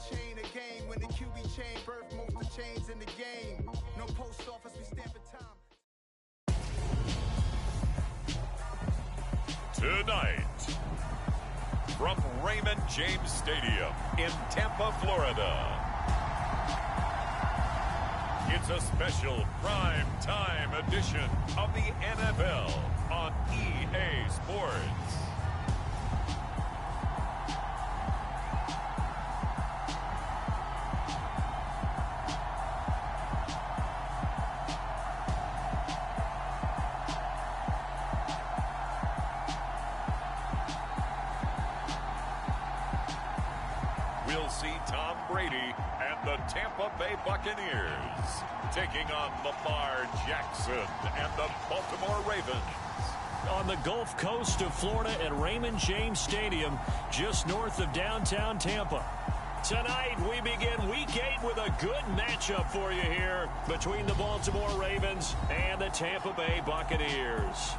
chain a game. When the QB chain birth most of chains in the game. No post office, we stamping time. Tonight, from Raymond James Stadium in Tampa, Florida, it's a special prime time edition of the NFL on EA Sports. We'll see Tom Brady and the Tampa Bay Buccaneers taking on Lamar Jackson and the Baltimore Ravens. On the Gulf Coast of Florida at Raymond James Stadium, just north of downtown Tampa. Tonight, we begin Week 8 with a good matchup for you here between the Baltimore Ravens and the Tampa Bay Buccaneers.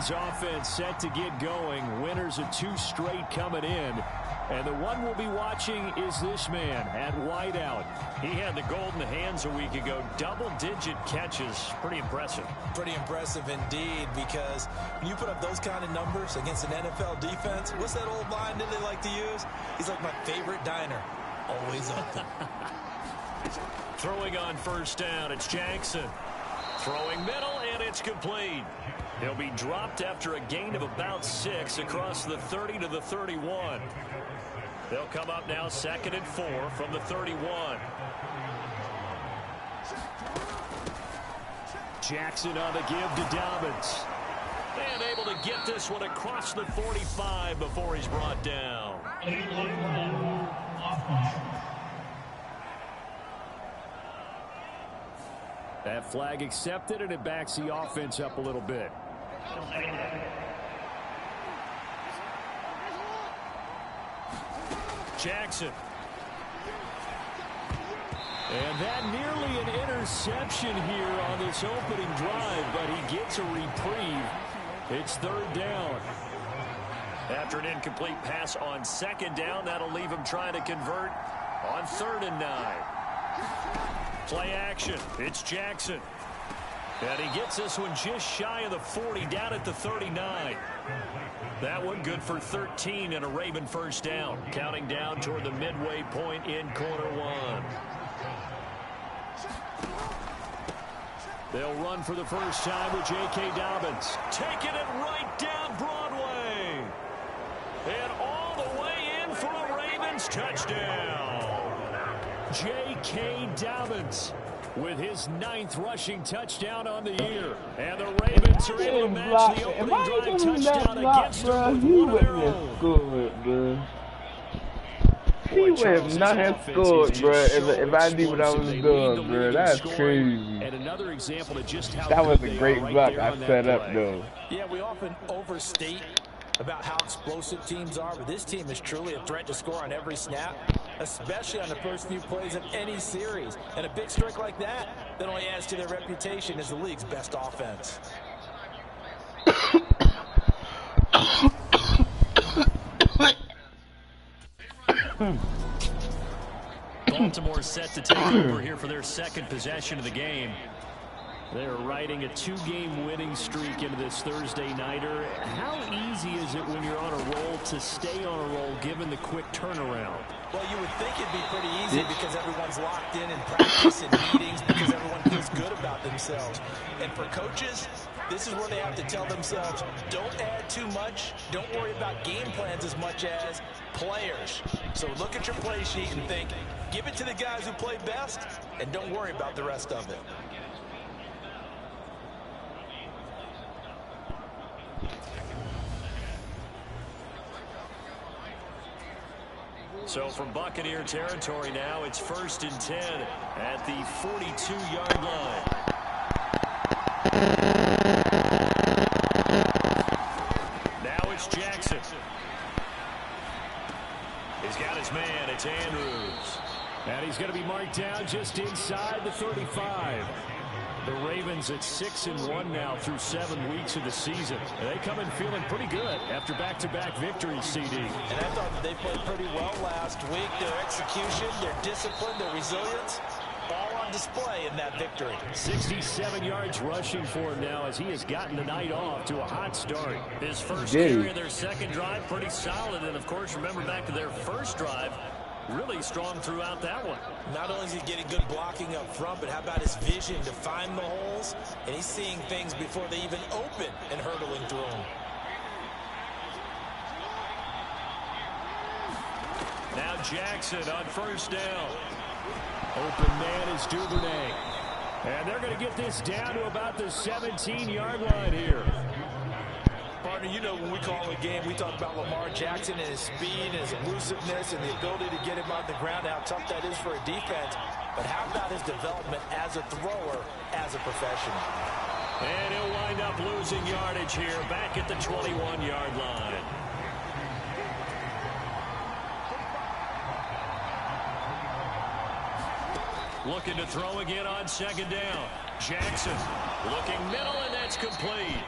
Offense set to get going. Winners of 2 straight coming in. And the one we'll be watching is this man at wideout. He had the golden hands a week ago. Double-digit catches. Pretty impressive. Pretty impressive indeed, because when you put up those kind of numbers against an NFL defense, what's that old line that they like to use? He's like my favorite diner. Always open. Throwing on first down, it's Jackson. Throwing middle, and it's complete. He'll be dropped after a gain of about 6 across the 30 to the 31. They'll come up now 2nd and 4 from the 31. Jackson on the give to Dobbins. And able to get this one across the 45 before he's brought down. That flag accepted, and it backs the offense up a little bit. Jackson. And that nearly an interception here on this opening drive, but he gets a reprieve. It's 3rd down. After an incomplete pass on 2nd down, that'll leave him trying to convert on 3rd and 9. Play action. It's Jackson. And he gets this one just shy of the 40, down at the 39. That one good for 13 and a Raven first down. Counting down toward the midway point in quarter 1. They'll run for the first time with J.K. Dobbins. Taking it right down Broadway. And all the way in for a Ravens touchdown. J.K. Dobbins with his 9th rushing touchdown on the year. And the Ravens are able to match the opening drive touchdown against them with one of their own. Bro. He would have not have scored, bro, if I knew what I was doing, bro. That's crazy. And another example of just how that was a great block I set up, though. Yeah, we often overstate about how explosive teams are, but this team is truly a threat to score on every snap, especially on the first few plays of any series. And a big strike like that only adds to their reputation as the league's best offense. Baltimore set to take over here for their 2nd possession of the game. They're riding a 2-game winning streak into this Thursday nighter. How easy is it when you're on a roll to stay on a roll given the quick turnaround? Well, you would think it'd be pretty easy because everyone's locked in practice and meetings, because everyone feels good about themselves. And for coaches, this is where they have to tell themselves, don't add too much, don't worry about game plans as much as players. So look at your play sheet and think, give it to the guys who play best, and don't worry about the rest of it. So from Buccaneer territory now, it's 1st and 10 at the 42-yard line. Now it's Jackson. He's got his man. It's Andrews. And he's going to be marked down just inside the 35. The Ravens at 6-1 now through 7 weeks of the season. They come in feeling pretty good after back-to-back victories, CD. And I thought that they played pretty well last week. Their execution, their discipline, their resilience, all on display in that victory. 67 yards rushing for him now as he has gotten the night off to a hot start. His first carry of their second drive, pretty solid. And, of course, remember back to their first drive, really strong throughout that one. Not only is he getting good blocking up front, but how about his vision to find the holes? And he's seeing things before they even open and hurdling through them. Now Jackson on first down. Open man is Duvernay. And they're going to get this down to about the 17-yard line here. Partner, you know when we call a game, we talk about Lamar Jackson and his speed and his elusiveness and the ability to get him on the ground, how tough that is for a defense. But how about his development as a thrower, as a professional? And he'll wind up losing yardage here back at the 21-yard line. Looking to throw again on second down. Jackson looking middle, and that's complete.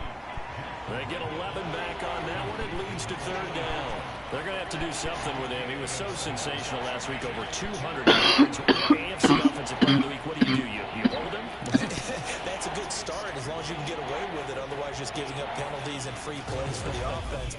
They get 11 back on that one. It leads to third down. They're going to have to do something with him. He was so sensational last week, over 200 yards. AFC Offensive Player of the Week. What do? You hold him? That's a good start as long as you can get away with it. Otherwise, just giving up penalties and free plays for the offense.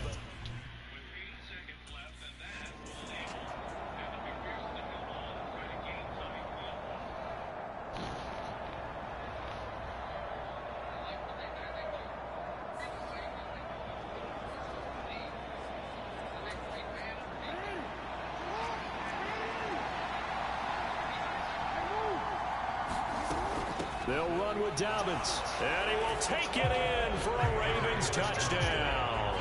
They'll run with Dobbins, and he will take it in for a Ravens touchdown.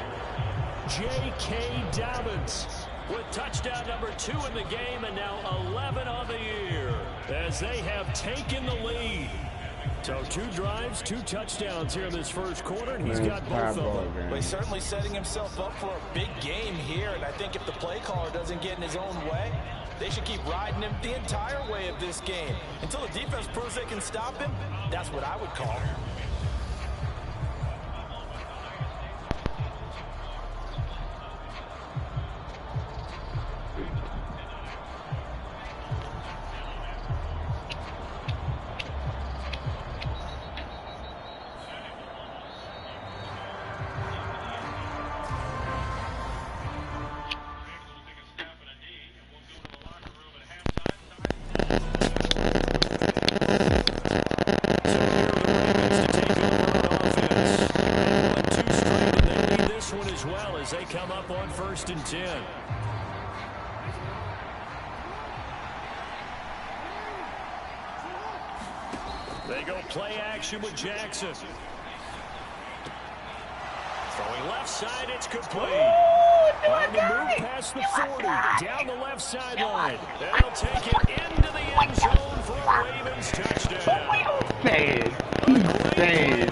J.K. Dobbins with touchdown number 2 in the game, and now 11 on the year as they have taken the lead. So 2 drives, 2 touchdowns here in this first quarter, and he's got both of them. Well, he's certainly setting himself up for a big game here, and I think if the play caller doesn't get in his own way, they should keep riding him the entire way of this game. Until the defense proves they can stop him, that's what I would call. They come up on 1st and 10. They go play action with Jackson. Throwing left side, it's complete. On the move past the 40, down the left sideline. They'll take it into the end zone for a Ravens touchdown. He's sad.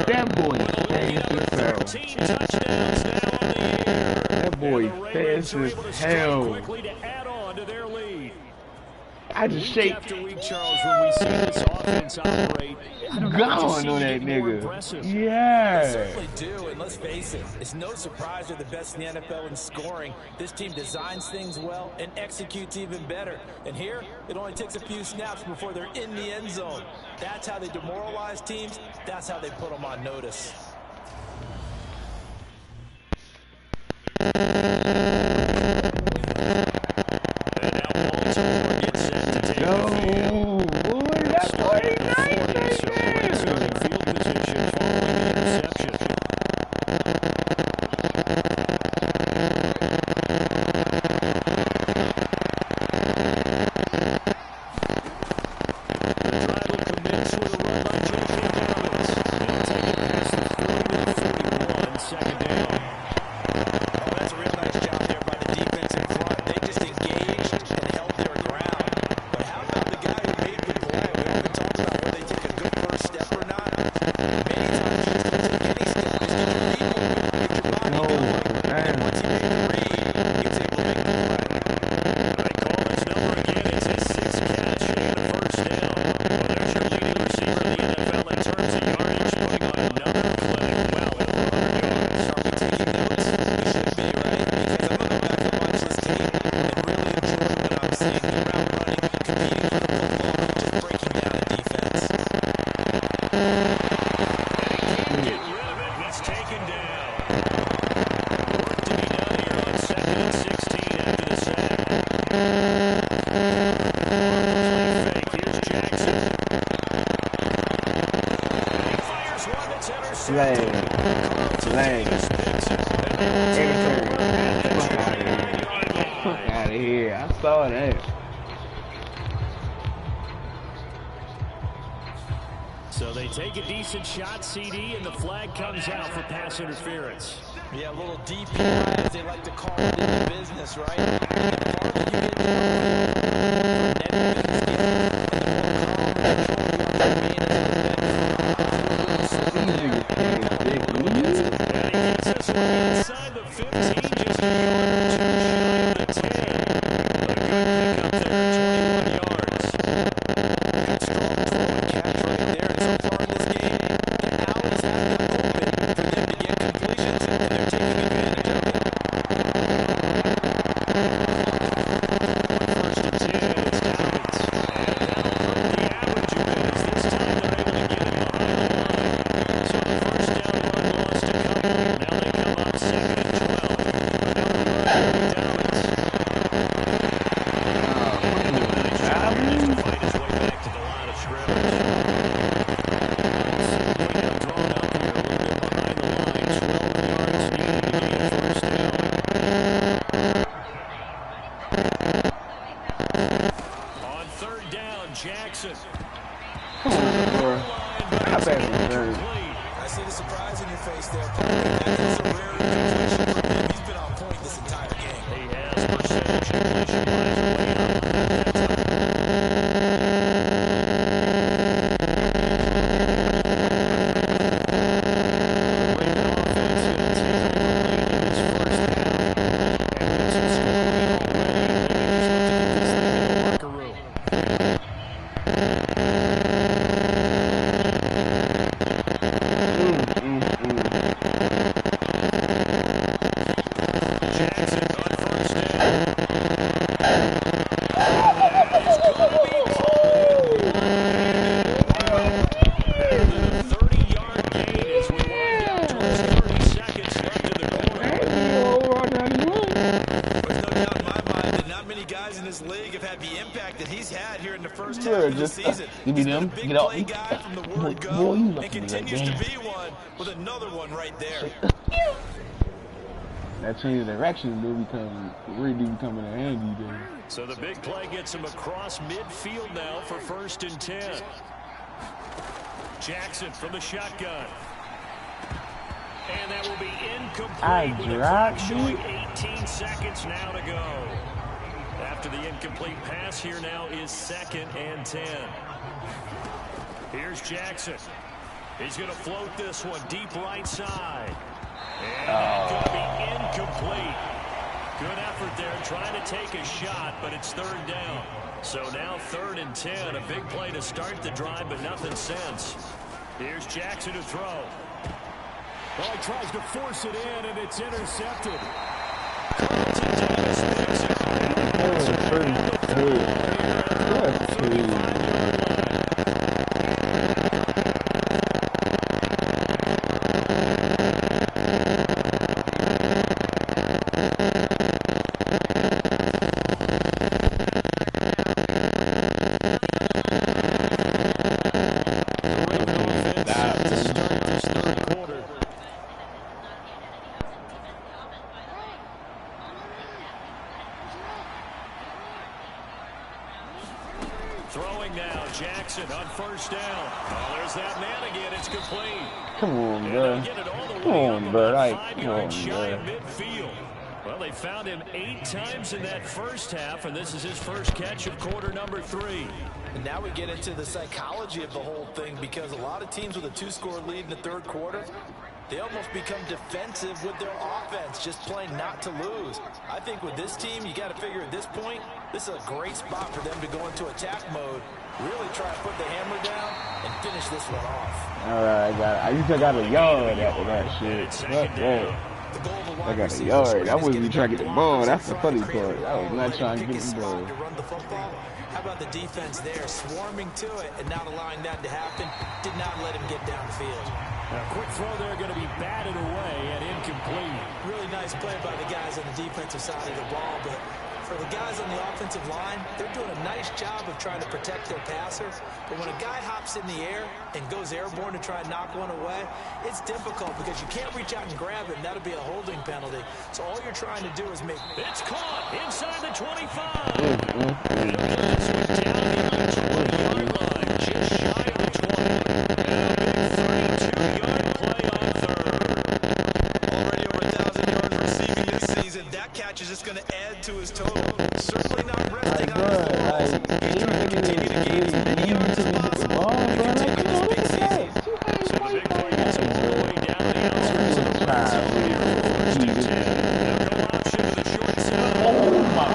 That boy fast as hell. 13 touchdowns now on the year. That boy fast as hell. Quickly to add on to their lead. I just shake. After week, Charles, when we see this offense operate, Gone on that nigga. They Yeah. certainly do, and let's face it, it's no surprise they're the best in the NFL in scoring. This team designs things well and executes even better. And here, it only takes a few snaps before they're in the end zone. That's how they demoralize teams. That's how they put them on notice. No. Boy, that's 49, baby. starting field position following the interception. The drive will commence with a run by J.K. Dobbins. They'll take it past the Lame. Fuck out of here. I saw that. So they take a decent shot, CD, and the flag comes out for pass interference. Yeah, a little DPI, as they like to call it in the business, right? Inside the 15, just a yard or two shy of the 10. But a good pickup there, 21 yards. Good strong throw and catch right there. And so far in this game, the Owls have been open for them to get completions, and they're taking advantage of it. First and 10, it's Downs. And that'll hurt the average a bit, as this time they're able to get it behind the line. So the first down run lost a couple. Now they come up 2nd and 12. Another run for Downs. Tries to fight his way back to the line of scrimmage. Drawn up here a little bit behind the line. 12 yards needed to gain a first down. On 3rd down, Jackson. I bet it's third. I see the surprise in your face there, Paul. That is a rare incompletion for him. He's been on point this entire game. He has percentage completion-wise way up at that time. The Raven offense going to take over the lead in this first half. And there's some scoring already. They just look to get this thing in the locker room. Jackson on first down. That is going to be called. Better than a 30-yard gain as we wind down towards 30 seconds left in the quarter. There's no doubt in my mind that not many guys in this league have had the impact that he's had here in the first half of the season. Give me He's been them. a big Get out. play guy from the word Boy, go you and lucky continues that to be one with another one right there. That change of direction really becoming a handy there. So the big play gets him across midfield now for 1st and 10. Jackson from the shotgun. And that will be incomplete with the clock showing 18 seconds now to go. After the incomplete pass, here now is 2nd and 10. Here's Jackson. He's going to float this one deep right side. And that's going to be incomplete. Good effort there trying to take a shot, but it's 3rd down. So now 3rd and 10. A big play to start the drive, but nothing since. Here's Jackson to throw. Well, he tries to force it in, and it's intercepted. Carlton Davis picks it. Throwing now, Jackson on 1st down. Oh, there's that man again. It's complete. Come on, bro. Come on, bro. Like, come on, bro. Midfield. Well, they found him 8 times in that first half, and this is his first catch of quarter number 3. And now we get into the psychology of the whole thing, because a lot of teams with a 2-score lead in the 3rd quarter, they almost become defensive with their offense, just playing not to lose. I think with this team, you got to figure at this point, this is a great spot for them to go into attack mode, really try to put the hammer down and finish this one off. All right, I used to got a yard after that shit. Fuck that. I got a yard. I wasn't even trying to get the ball. That's the funny part. I was not trying to get the ball. How about the defense there, swarming to it and not allowing that to happen? Did not let him get downfield. A quick throw there going to be batted away and incomplete. Really nice play by the guys on the defensive side of the ball, but for the guys on the offensive line, they're doing a nice job of trying to protect their passer. But when a guy hops in the air and goes airborne to try and knock one away, it's difficult because you can't reach out and grab it, and that'll be a holding penalty. So all you're trying to do is make... It's caught inside the 25. And he'll get this one down here at the 20-yard line, just shy of the 20. And a big 32-yard play on third. Already over 1,000 yards receiving this season. That catch is just going to add to his total. Certainly not resting on his laurels. He's trying to continue to gain as many yards as possible to continue this big season. So the big play gets him all the way down the outskirts of the red zone here for first and 10. They'll go option to the short side. Oh, my.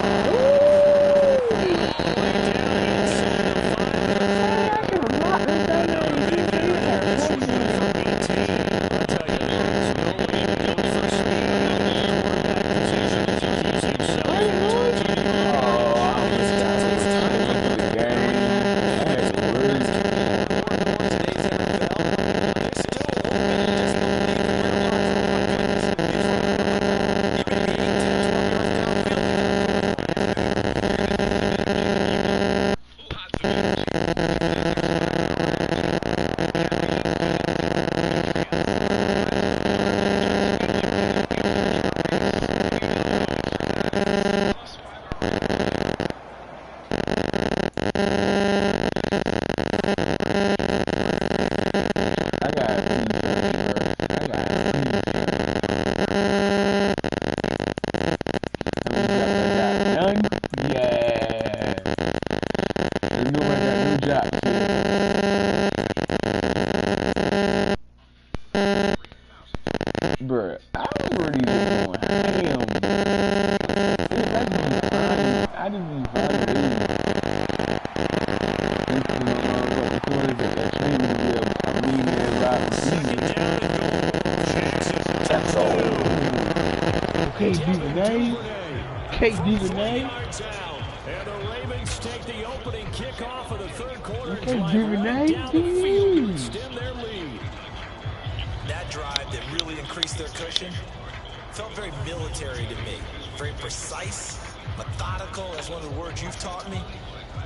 Bruh, I already just going ham. I just be violating. KD Renee. And the Ravens take the opening kickoff of the third quarter. KD Renee. Extend their lead. That drive that really increased their cushion felt very military to me. Very precise, methodical, that's one of the words you've taught me.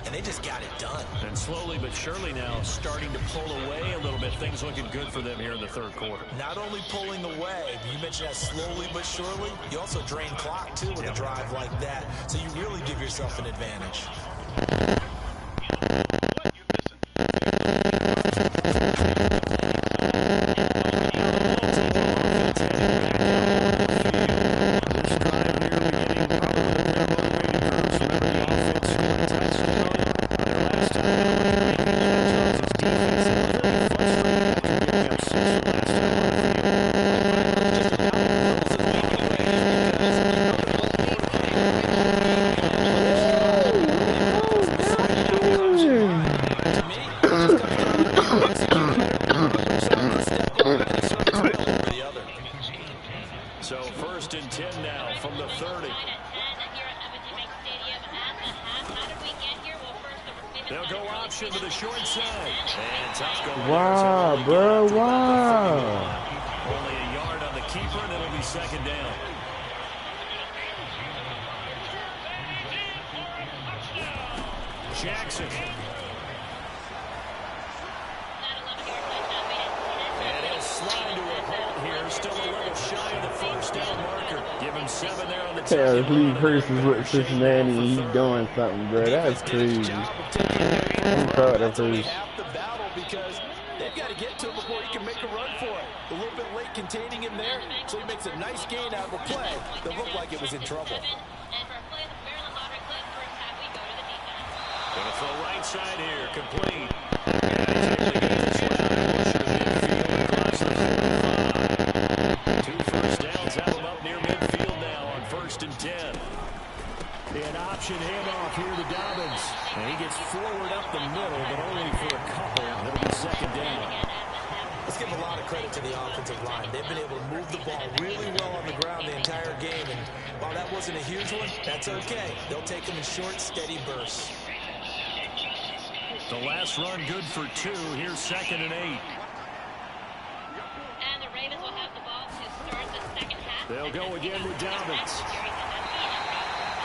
And they just got it done. And slowly but surely now starting to pull away a little bit. Things looking good for them here in the third quarter. Not only pulling away, but you mentioned that slowly but surely. You also drain clock, too, with a drive like that. So you really give yourself an advantage. So first and 10 now from the 30. They'll go option to the short side. And tough going. Wow, bro, wow. Only a yard on the keeper, and it'll be second down. Jackson. And he'll slide to a halt here. Still a little shy of the first down marker. Give him 7 there on the Taylor Lee versus with Cincinnati. He's doing something, bro. That's crazy. I'm proud of him. Because they've got to get to him before he can make a run for it. A little bit late containing him there, so he makes a nice gain out of the play that looked like it was in trouble. Gonna throw right side here, complete. And across the 45. 2 first downs have him up near midfield now on first and 10. An option handoff here to Dobbins. And he gets forward up the middle, but only for a couple. It'll be second down. Let's give a lot of credit to the offensive line. They've been able to move the ball really well on the ground the entire game. And while that wasn't a huge one, that's okay. They'll take them in short, steady bursts. The last run good for 2. Here's second and 8. And the Ravens will have the ball to start the second half. They'll go again with Dobbins.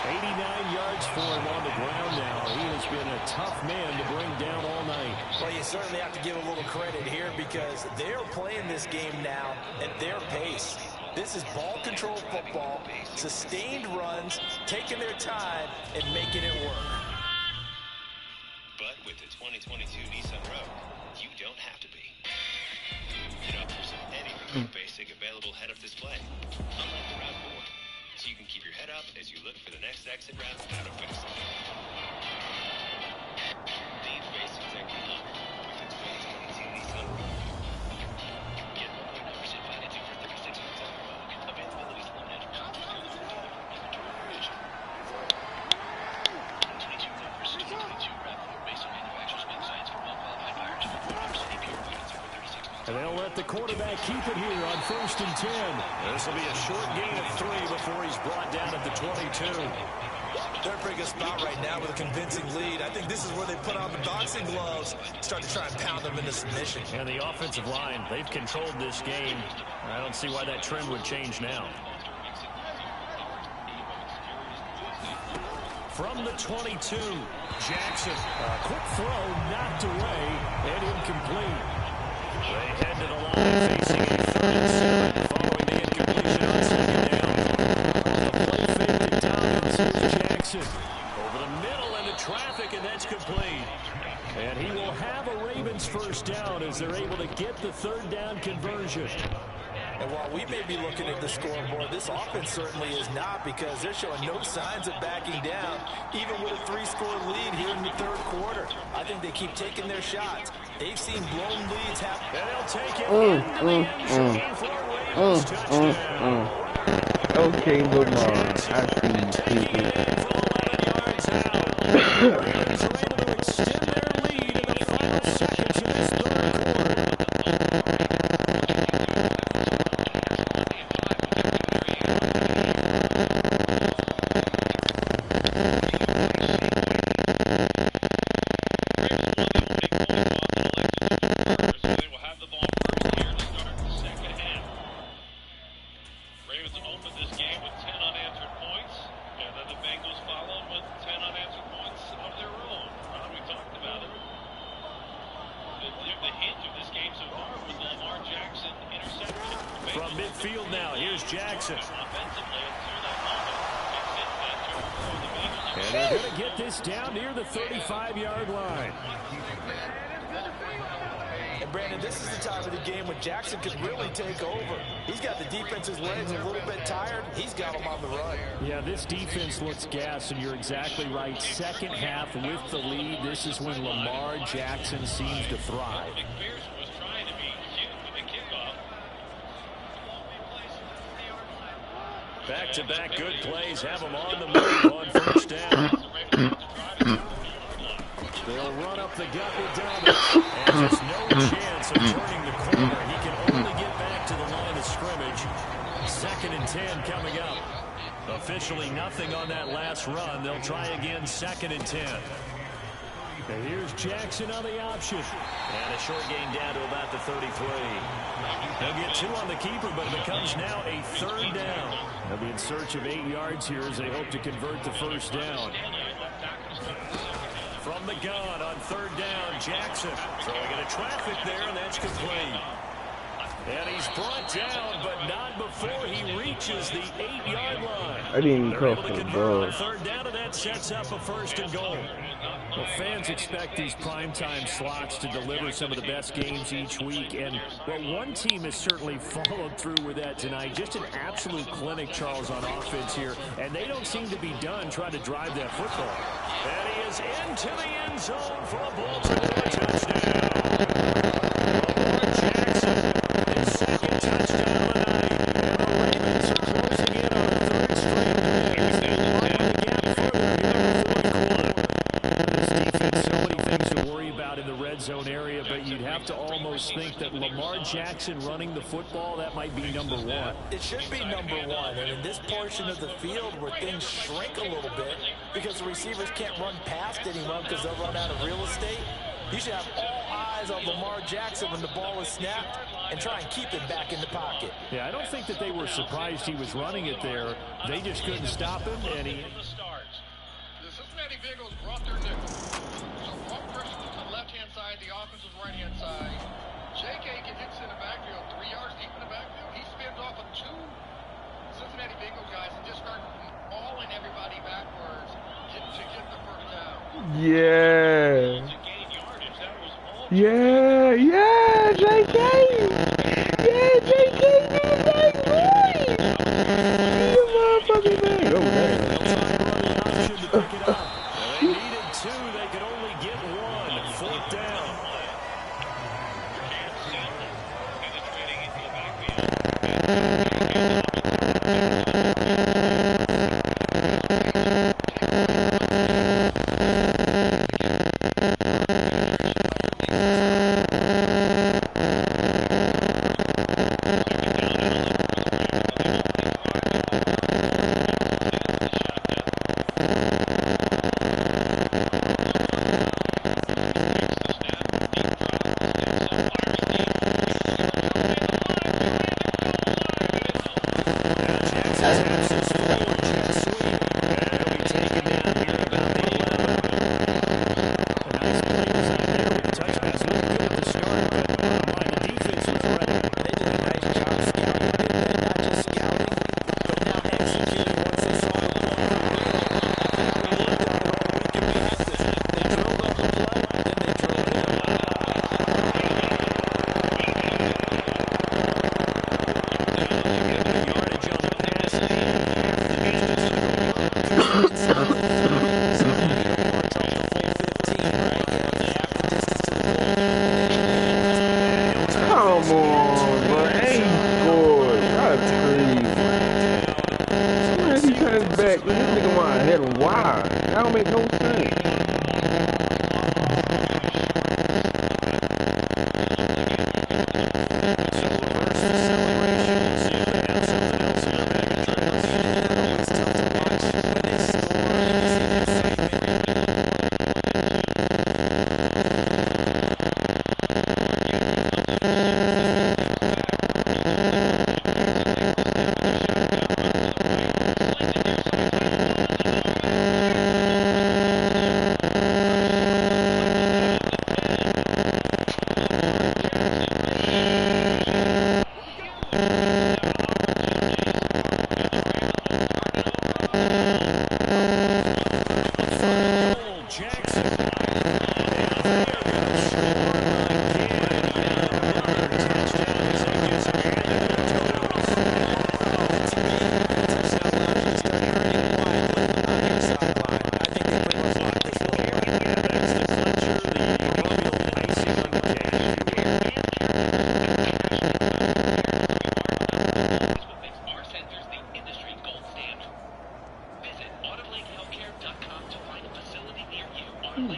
89 yards for him on the ground now. He has been a tough man to bring down all night. Well, you certainly have to give a little credit here because they're playing this game now at their pace. This is ball control football, sustained runs, taking their time, and making it work. But with the 2022 Nissan Rogue, you don't have to be. It offers anything basic available head-up display, unlike the RAV4, so you can keep your head up as you look for the next exit route out of basic. These basics are come with the 2022 Nissan Rogue. Get monthly membership financing for 36 months on the Rogue. Availability is limited. Inventory provision. 2022 numbers, 2022 RAV4 based on manufacturer's spec science for well-qualified buyers. 100% APR financing for 36 months. And they'll let the quarterback keep it here on 1st and 10. This will be a short gain of 3 before he's brought down at the 22. They're in a pretty good spot right now with a convincing lead. I think this is where they put on the boxing gloves, start to try and pound them into submission. And the offensive line, they've controlled this game. I don't see why that trend would change now. From the 22, Jackson. A quick throw knocked away and incomplete. They head to the line facing a 37 following the incompletion on 2nd down. The play fake to Downs. Here's Jackson. Over the middle into traffic, and that's complete. And he will have a Ravens first down as they're able to get the 3rd down conversion. And while we may be looking at the scoreboard, this offense certainly is not because they're showing no signs of backing down, even with a 3-score lead here in the 3rd quarter. I think they keep taking their shots. They've seen blown leads happen. And they'll take it into the end zone for a Ravens touchdown. Okay, Lamar, I see you Taking it in for 11 yards out. The Ravens are able to extend their lead in the final seconds of this 3rd quarter. From midfield now, here's Jackson. And they're going to get this down near the 35-yard line. And Brandon, this is the time of the game when Jackson could really take over. He's got the defense's legs a little bit tired. He's got them on the run. Yeah, this defense looks gassed, and you're exactly right. Second half with the lead, this is when Lamar Jackson seems to thrive. Back-to-back good plays have them on the move on 1st down. They'll run up the gut with Dobbins. And just no chance of turning the corner. He can only get back to the line of scrimmage. 2nd and 10 coming up. Officially nothing on that last run. They'll try again 2nd and 10. And here's Jackson on the option. And a short gain down to about the 33. They'll get 2 on the keeper, but it becomes now a 3rd down. They'll be in search of 8 yards here as they hope to convert the 1st down. From the gun on 3rd down, Jackson throwing into traffic there, and that's complete. And he's brought down, but not before he reaches the 8-yard line. I didn't They're call able to for the convert ball. on 3rd down, and that sets up a 1st and goal. Well, fans expect these primetime slots to deliver some of the best games each week, and well, one team has certainly followed through with that tonight. Just an absolute clinic, Charles, on offense here, and they don't seem to be done trying to drive that football. And he is into the end zone for a Baltimore touchdown. Lamar Jackson, his 2nd touchdown of the night, and the Ravens are closing in on a 3rd straight win. Widening the gap further here in the 4th quarter. This defense, so many things to worry about in the red zone area, but you'd have to almost think that Lamar Jackson running the football, that might be number 1. It should be number 1, and in this portion of the field where things shrink a little bit because the receivers can't run past anyone because they'll run out of real estate, you should have all eyes on Lamar Jackson when the ball is snapped and try and keep him back in the pocket. Yeah, I don't think that they were surprised he was running it there. They just couldn't stop him, and he... Yeah. Yeah, yeah, JK. Yeah, JK did that, boy. You motherfucking man. Oh, damn. They needed two. They could only get one. Fourth down.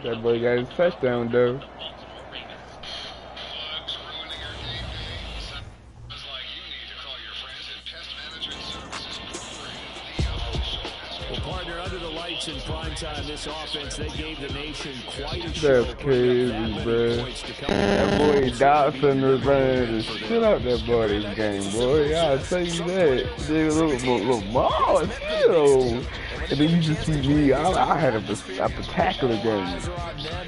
That boy got his touchdown, though. Well, partner, under the lights in primetime, this offense, they gave the nation quite a show. That's crazy, bro. That boy Dawson was running the shit out that boy this game, boy. I'll tell you that. They a little ball, still. And then you just see me, I had a spectacular game.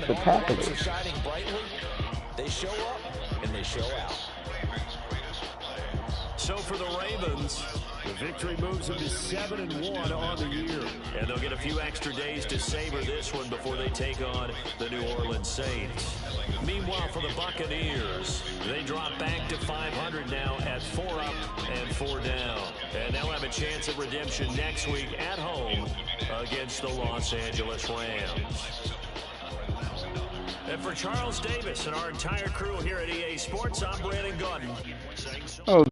Spectacular. They show up and they show out. So for the Ravens, the victory moves them to 7-1 on the year. And they'll get a few extra days to savor this one before they take on the New Orleans Saints. Meanwhile, for the Buccaneers, they drop back to 500 now at 4 up and 4 down. And they'll have a chance at redemption next week at home against the Los Angeles Rams. And for Charles Davis and our entire crew here at EA Sports, I'm Brandon Gaudin. Oh.